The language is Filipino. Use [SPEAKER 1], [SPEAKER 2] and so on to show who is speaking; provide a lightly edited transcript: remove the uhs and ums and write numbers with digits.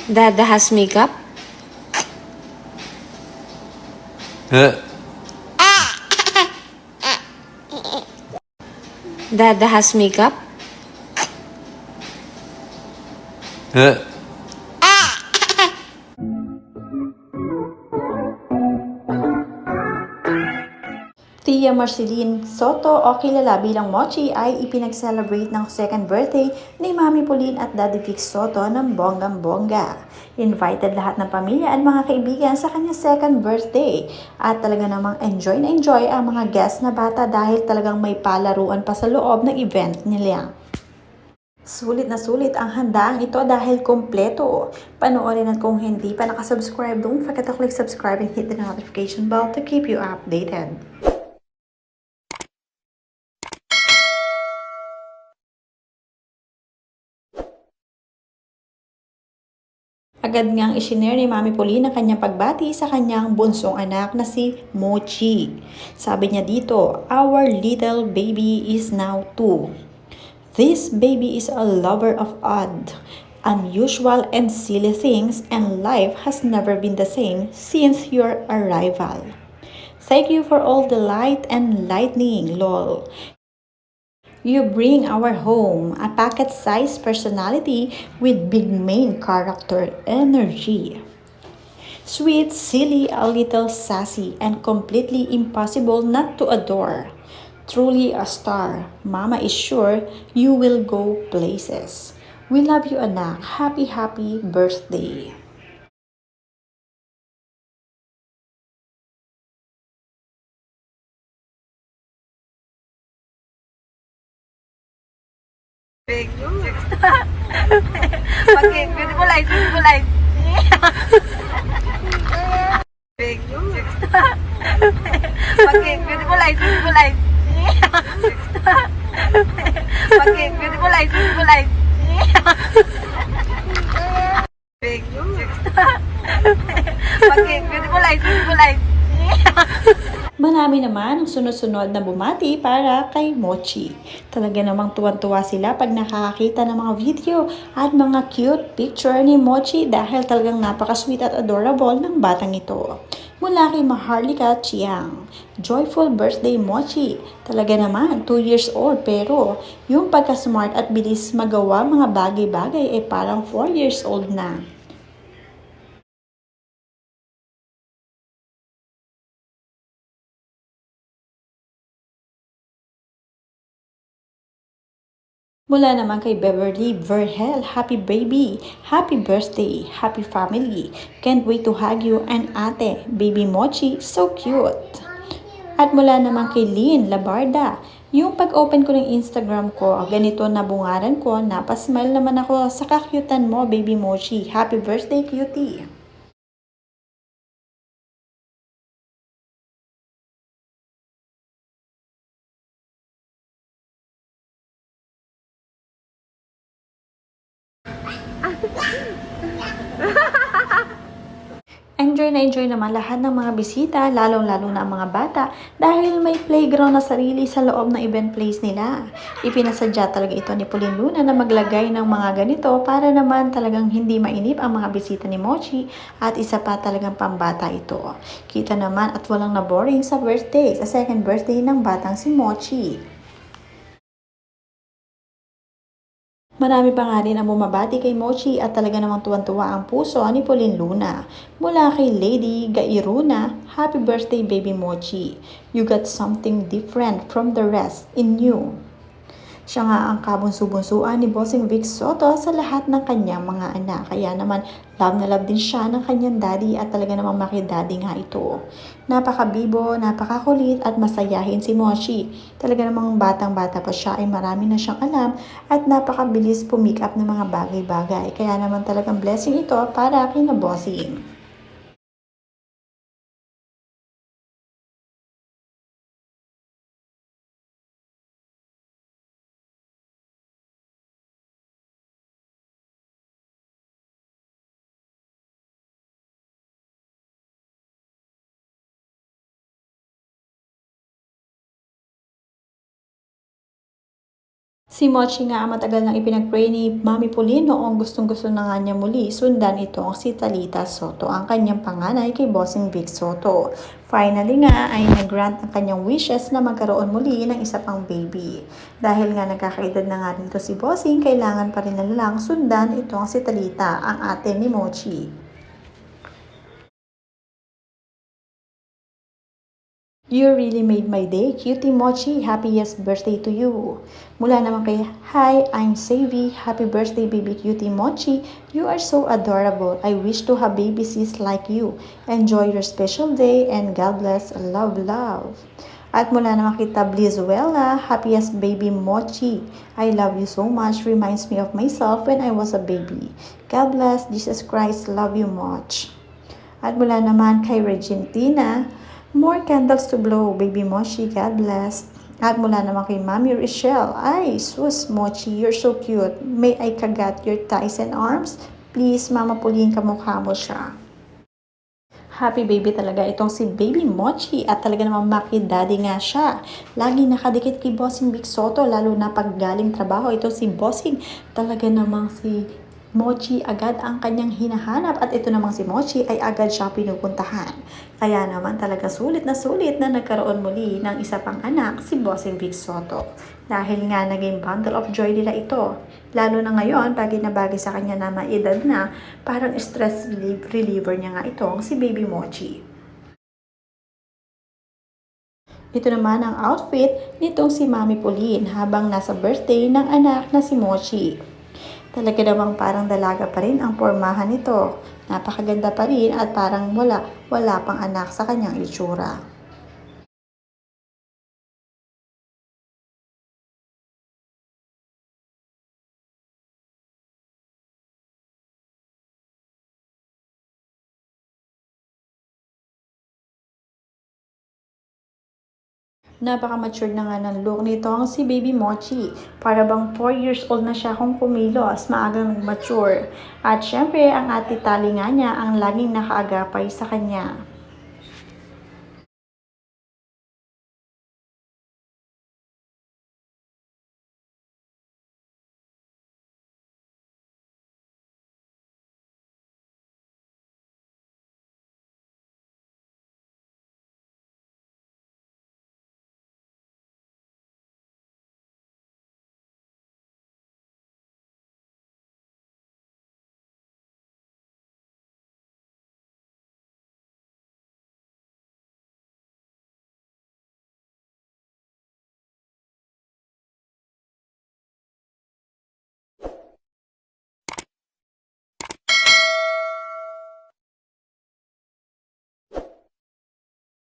[SPEAKER 1] Dada has makeup?
[SPEAKER 2] Huh?
[SPEAKER 1] Dada has makeup?
[SPEAKER 2] Huh?
[SPEAKER 3] Tia Marceline Soto o kilala bilang Mochi ay ipinag-celebrate ng second birthday ni Mami Pauline at Daddy Vic Soto ng bonggang-bongga. Invited lahat ng pamilya at mga kaibigan sa kanyang second birthday at talaga namang enjoy na enjoy ang mga guests na bata dahil talagang may palaruan pa sa loob ng event nila. Sulit na sulit ang handaang ito dahil kompleto. Panoorin at kung hindi pa nakasubscribe, don't forget to click subscribe and hit the notification bell to keep you updated. Agad ngang isinare ni Mami Pauline ang kanyang pagbati sa kanyang bunsong anak na si Mochi. Sabi niya dito, "Our little baby is now 2. This baby is a lover of odd, unusual and silly things, and life has never been the same since your arrival. Thank you for all the light and lightning, lol. You bring our home a packet-sized personality with big main character energy. Sweet, silly, a little sassy, and completely impossible not to adore. Truly a star. Mama is sure you will go places. We love you, anak. Happy, happy birthday."
[SPEAKER 4] Okay, beautiful eyes, beautiful eyes. Big. Okay, beautiful eyes, beautiful eyes. Okay, beautiful eyes, beautiful eyes. Big. Okay, beautiful eyes, beautiful eyes.
[SPEAKER 3] Marami naman ang sunod-sunod na bumati para kay Mochi. Talaga namang tuwan-tuwa sila pag nakakakita ng mga video at mga cute picture ni Mochi dahil talagang napaka-sweet at adorable ng batang ito. Mula kay Maharlika Chiang, "Joyful birthday, Mochi." Talaga naman, 2 years old pero yung pagka-smart at bilis magawa mga bagay-bagay ay parang 4 years old na. Mula naman kay Beverly Verhel, "Happy baby, happy birthday, happy family. Can't wait to hug you and ate, baby Mochi, so cute." At mula naman kay Lynn Labarda, "Yung pag-open ko ng Instagram ko, ganito na bungaran ko, napasmile naman ako sa kakyutan mo, baby Mochi. Happy birthday, cutie." Enjoy naman lahat ng mga bisita, lalong-lalo na ang mga bata dahil may playground na sarili sa loob ng event place nila. Ipinasadya talaga ito ni Pauline Luna na maglagay ng mga ganito para naman talagang hindi mainip ang mga bisita ni Mochi at isa pa talagang pambata ito. Kita naman at walang na-boring sa birthday, sa second birthday ng batang si Mochi. Marami pa nga rin ang bumabati kay Mochi at talaga namang tuwan-tuwa ang puso ni Pauline Luna. Mula kay Lady Gairuna, "Happy birthday, baby Mochi. You got something different from the rest in you." Siya nga ang kabunso-bunsuan ni Bossing Vic Soto sa lahat ng kanyang mga anak. Kaya naman love na love din siya ng kanyang daddy at talaga namang makidaddy nga ito. Napakabibo, napakakulit at masayahin si Mochi. Talaga namang batang-bata pa siya ay marami na siyang alam at napakabilis pumick up ng mga bagay-bagay. Kaya naman talagang blessing ito para kina Bossing. Si Mochi nga matagal nang ipinag-pray ni Mami Pauline noong gustong-gusto na nga niya muli sundan itong si Talita Soto, ang kanyang panganay kay Bossing Vic Soto. Finally nga ay nag-grant ang kanyang wishes na magkaroon muli ng isa pang baby. Dahil nga nagkakaedad na nga dito si Bossing, kailangan pa rin na lang sundan itong si Talita, ang ate ni Mochi. You really made my day, Cutie Mochi. Happiest birthday to you. Mula naman kay, Hi, I'm Savvy. Happy birthday, baby Cutie Mochi. You are so adorable. I wish to have baby sis like you. Enjoy your special day and God bless. Love, love. At mula naman kay Tablizuela, happiest baby Mochi. I love you so much. Reminds me of myself when I was a baby. God bless. Jesus Christ. Love you much. At mula naman kay Regentina, more candles to blow, baby Mochi, God bless. At mula naman kay Mami Rochelle, ay, sus Mochi, you're so cute. May I kagat your thighs and arms? Please, Mama Pauline, kamukha mo siya. Happy baby talaga itong si baby Mochi at talaga namang maki-daddy nga siya. Lagi nakadikit kay Bossing Vic Soto, lalo na pag galing trabaho. Ito si Bossing, talaga namang si Mochi agad ang kanyang hinahanap at ito namang si Mochi ay agad siya pinupuntahan. Kaya naman talaga sulit na nagkaroon muli ng isa pang anak si Bossing Vic Soto. Dahil nga naging bundle of joy nila ito. Lalo na ngayon, bagay na bagay sa kanya na maedad na, parang stress reliever niya nga itong si baby Mochi. Ito naman ang outfit nitong si Mami Pauline habang nasa birthday ng anak na si Mochi. Talaga namang parang dalaga pa rin ang pormahan nito. Napakaganda pa rin at parang wala pang anak sa kanyang itsura. Napaka-mature na nga ng look nito ang si baby Mochi. Para bang 4 years old na siya kung kumilos, maagang mature. At syempre, ang ate Tali nga niya ang laging nakaagapay sa kanya.